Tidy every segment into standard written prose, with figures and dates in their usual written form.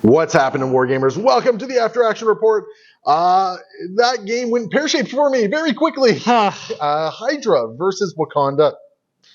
What's happening, Wargamers? Welcome to the After Action Report. That game went pear-shaped for me very quickly. Hydra versus Wakanda.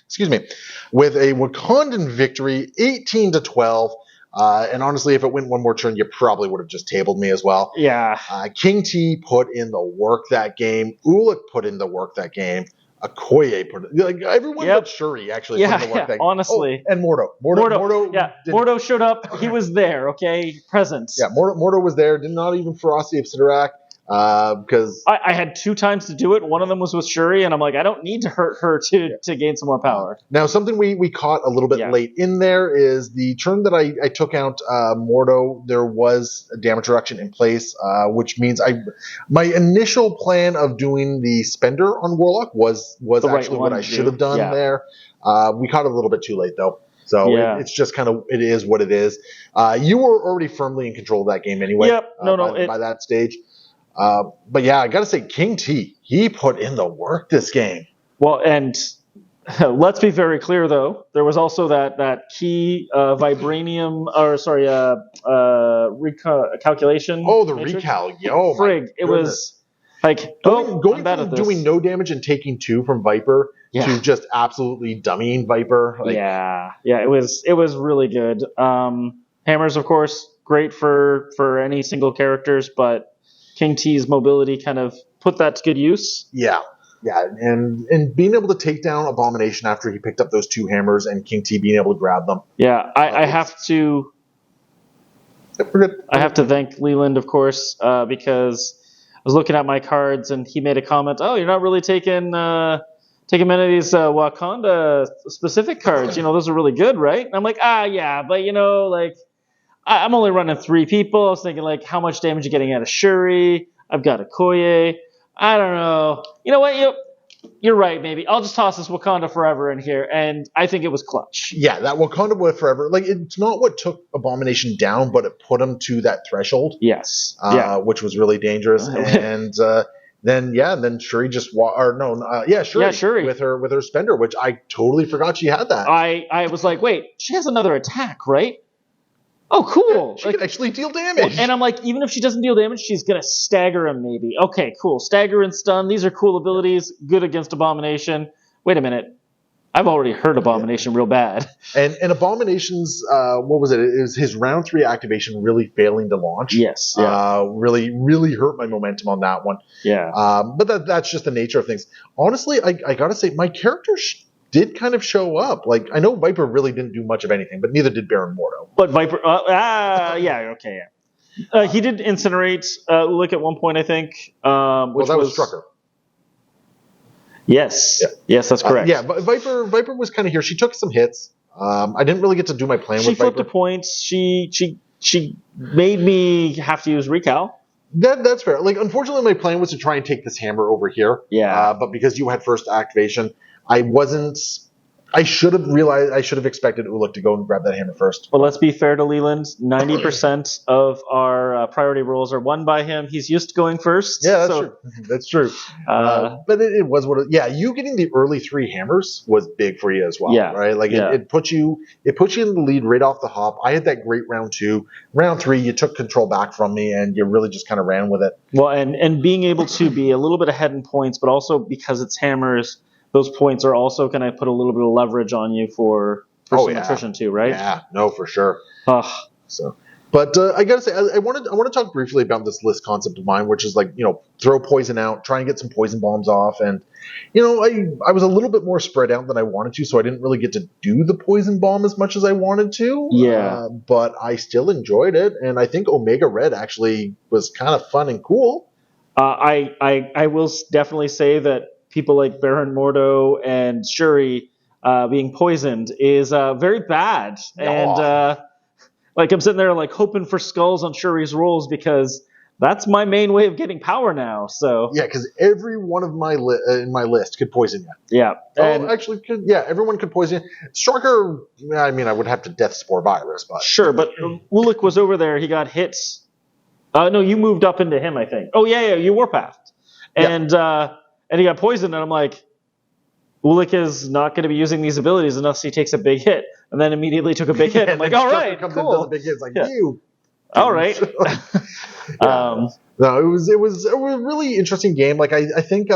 Excuse me. With a Wakandan victory, 18-12. And honestly, if it went one more turn, you probably would have just tabled me as well. Yeah. King T put in the work that game. Ulik put in the work that game. Okoye put it, like everyone but Shuri actually put in the work that game. Honestly. Oh, and Mordo showed up. He was there, okay? Present. Yeah, Mordo was there. Did not even Ferocity of Sidorak. Because I had 2 times to do it. One of them was with Shuri, and I'm like, I don't need to hurt her to gain some more power. Now, something we caught a little bit late in there is the turn that I took out Mordo. There was a damage reduction in place, which means my initial plan of doing the spender on Warlock was actually what I should have done there. We caught it a little bit too late though. So it's just kind of, it is what it is. You were already firmly in control of that game anyway. Yep. By that stage. But yeah, I got to say, King T, he put in the work this game. Well, and let's be very clear, though. There was also that key vibranium, calculation. Oh, the matrix. recal. Yo, frig. It was like going from doing no damage and taking 2 from Viper to just absolutely dummying Viper. It was really good. Hammers, of course, great for any single characters, but King T's mobility kind of put that to good use. Yeah, and being able to take down Abomination after he picked up those 2 hammers and King T being able to grab them. Yeah, I have to thank Leland, of course, because I was looking at my cards and he made a comment, oh, you're not really taking many of these Wakanda specific cards. Those are really good, right? And I'm like, yeah, but I'm only running 3 people. I was thinking, how much damage are you getting out of Shuri? I've got Okoye. I don't know. You know what? You're right, maybe. I'll just toss this Wakanda Forever in here, and I think it was clutch. Yeah, that Wakanda Forever. It's not what took Abomination down, but it put him to that threshold. Yes. Which was really dangerous. And then Shuri just Shuri with her spender, which I totally forgot she had that. I was like, wait, she has another attack, right? Oh, cool. She can actually deal damage. And I'm like, even if she doesn't deal damage, she's going to stagger him maybe. Okay, cool. Stagger and stun. These are cool abilities. Good against Abomination. Wait a minute. I've already heard Abomination real bad. And Abomination's, what was it? It was his round 3 activation really failing to launch. Yes. Really, really hurt my momentum on that one. Yeah. But that's just the nature of things. Honestly, I got to say, my character did kind of show up. I know Viper really didn't do much of anything, but neither did Baron Mordo. But Viper, he did incinerate Ulik at one point, I think. Which was Strucker. Yes. Yeah. Yes, that's correct. But Viper was kind of here. She took some hits. I didn't really get to do my plan with Viper. She flipped the points. She made me have to use Recal. That's fair. Unfortunately, my plan was to try and take this hammer over here. Yeah. But because you had first activation, I should have expected Ulik to go and grab that hammer first. Well, let's be fair to Leland. 90% of our priority rolls are won by him. He's used to going first. Yeah, true. That's true. But it was what. You getting the early 3 hammers was big for you as well. Yeah. Right. It put you in the lead right off the hop. I had that great round 2. Round 3, you took control back from me, and you really just kind of ran with it. Well, and being able to be a little bit ahead in points, but also because it's hammers. Those points are also going to put a little bit of leverage on you for some attrition too, right? Yeah, no, for sure. But I gotta say, I want to talk briefly about this list concept of mine, which is throw poison out, try and get some poison bombs off, and I was a little bit more spread out than I wanted to, so I didn't really get to do the poison bomb as much as I wanted to. Yeah, but I still enjoyed it, and I think Omega Red actually was kind of fun and cool. I will definitely say that people like Baron Mordo and Shuri being poisoned is very bad. And I'm sitting there hoping for skulls on Shuri's rolls because that's my main way of getting power now. So yeah, because every one of my in my list could poison you. Yeah. Everyone could poison you. Striker, I would have to Death Spore Virus, but sure. But Ulik was over there. He got hits. No, you moved up into him, I think. Oh yeah, you warpathed. And he got poisoned, and I'm like, Ulik is not going to be using these abilities unless he takes a big hit. And then immediately took a big hit. I'm like, all right, cool. Does a big hit. It's like, you All right. Yeah. No, it was a really interesting game. Like I think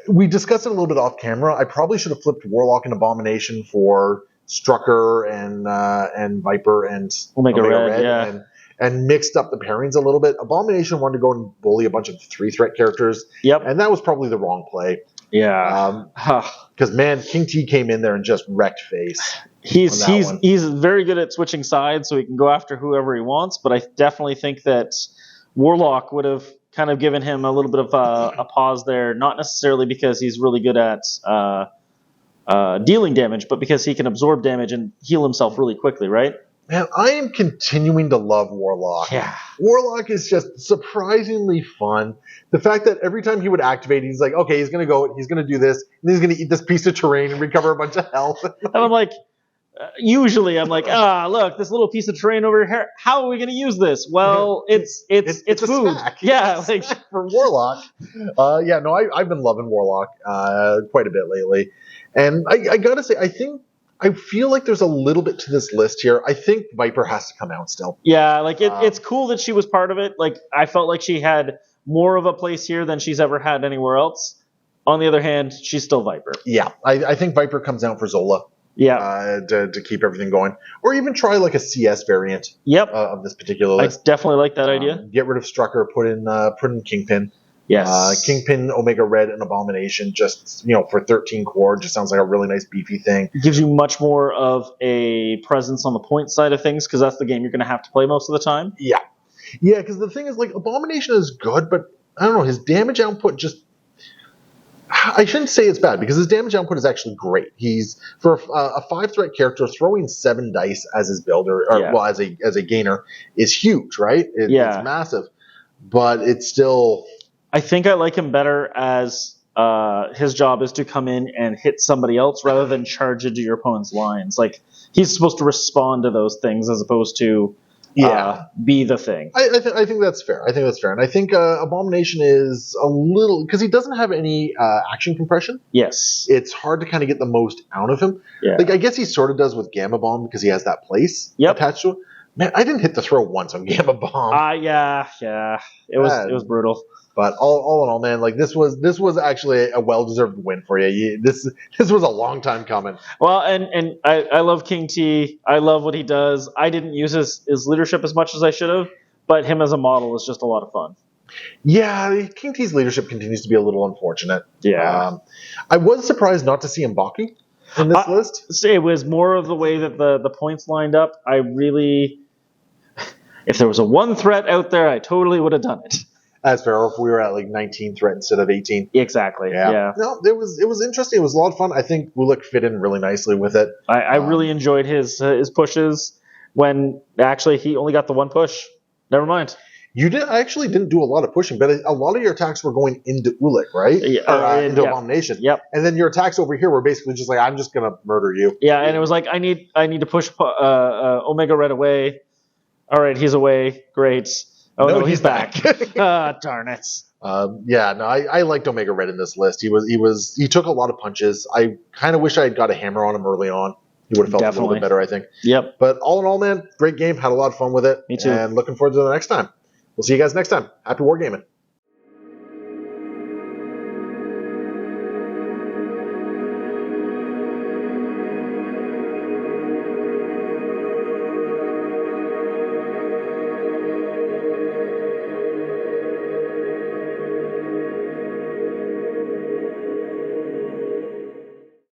we discussed it a little bit off camera. I probably should have flipped Warlock and Abomination for Strucker and Viper and Omega Red, yeah. and mixed up the pairings a little bit. Abomination wanted to go and bully a bunch of 3-threat characters. Yep. And that was probably the wrong play. Yeah. Because man, King T came in there and just wrecked face. He's very good at switching sides, so he can go after whoever he wants. But I definitely think that Warlock would have kind of given him a little bit of a pause there, not necessarily because he's really good at dealing damage, but because he can absorb damage and heal himself really quickly, right? Man, I am continuing to love Warlock. Yeah. Warlock is just surprisingly fun. The fact that every time he would activate, he's like, okay, he's going to do this, and he's going to eat this piece of terrain and recover a bunch of health. And I'm like, usually I'm like, look, this little piece of terrain over here, how are we going to use this? Well, it's food. Snack. Yeah. Like for Warlock. I've been loving Warlock quite a bit lately. And I got to say, I feel like there's a little bit to this list here. I think Viper has to come out still. Yeah, like it's cool that she was part of it. Like I felt like she had more of a place here than she's ever had anywhere else. On the other hand, she's still Viper. Yeah, I think Viper comes out for Zola. Yeah, to keep everything going, or even try like a CS variant. Yep. Of this particular list. I definitely like that idea. Get rid of Strucker, put in Kingpin. Yes. Kingpin, Omega Red, and Abomination, just for 13 core, just sounds like a really nice beefy thing. It gives you much more of a presence on the point side of things because that's the game you're going to have to play most of the time. Yeah, because the thing is, like, Abomination is good, but I don't know, his damage output just. I shouldn't say it's bad because his damage output is actually great. He's for a 5-threat character throwing 7 dice as his builder, as a gainer is huge, right? It's massive, but it's still. I think I like him better as his job is to come in and hit somebody else rather than charge into your opponent's lines. Like he's supposed to respond to those things as opposed to be the thing. I think that's fair. And I think Abomination is a little because he doesn't have any action compression. Yes, it's hard to kind of get the most out of him. Yeah. Like I guess he sort of does with Gamma Bomb because he has that place attached to it. Man, I didn't hit the throw once on Gamma Bomb. Yeah. It was brutal. But all in all, man, like this was actually a well-deserved win for you. This was a long time coming. Well, and I love King T. I love what he does. I didn't use his leadership as much as I should have, but him as a model is just a lot of fun. Yeah, King T's leadership continues to be a little unfortunate. Yeah. I was surprised not to see M'Baku in this list. It was more of the way that the points lined up. I really, if there was a 1 threat out there, I totally would have done it. As fair, if we were at like 19 threat instead of 18. Exactly. Yeah. No, it was interesting. It was a lot of fun. I think Ulik fit in really nicely with it. I really enjoyed his pushes when actually he only got the 1 push. Never mind. You actually didn't do a lot of pushing, but a lot of your attacks were going into Ulik, right? Yeah, into Abomination. Yep. And then your attacks over here were basically just like, I'm just going to murder you. Yeah, and it was like, I need to push Omega Red away. All right, he's away. Great. Oh, no, he's back. Darn it. I liked Omega Red in this list. He took a lot of punches. I kind of wish I had got a hammer on him early on. He would have felt a little bit better, I think. Yep. But all in all, man, great game. Had a lot of fun with it. Me too. And looking forward to the next time. We'll see you guys next time. Happy wargaming.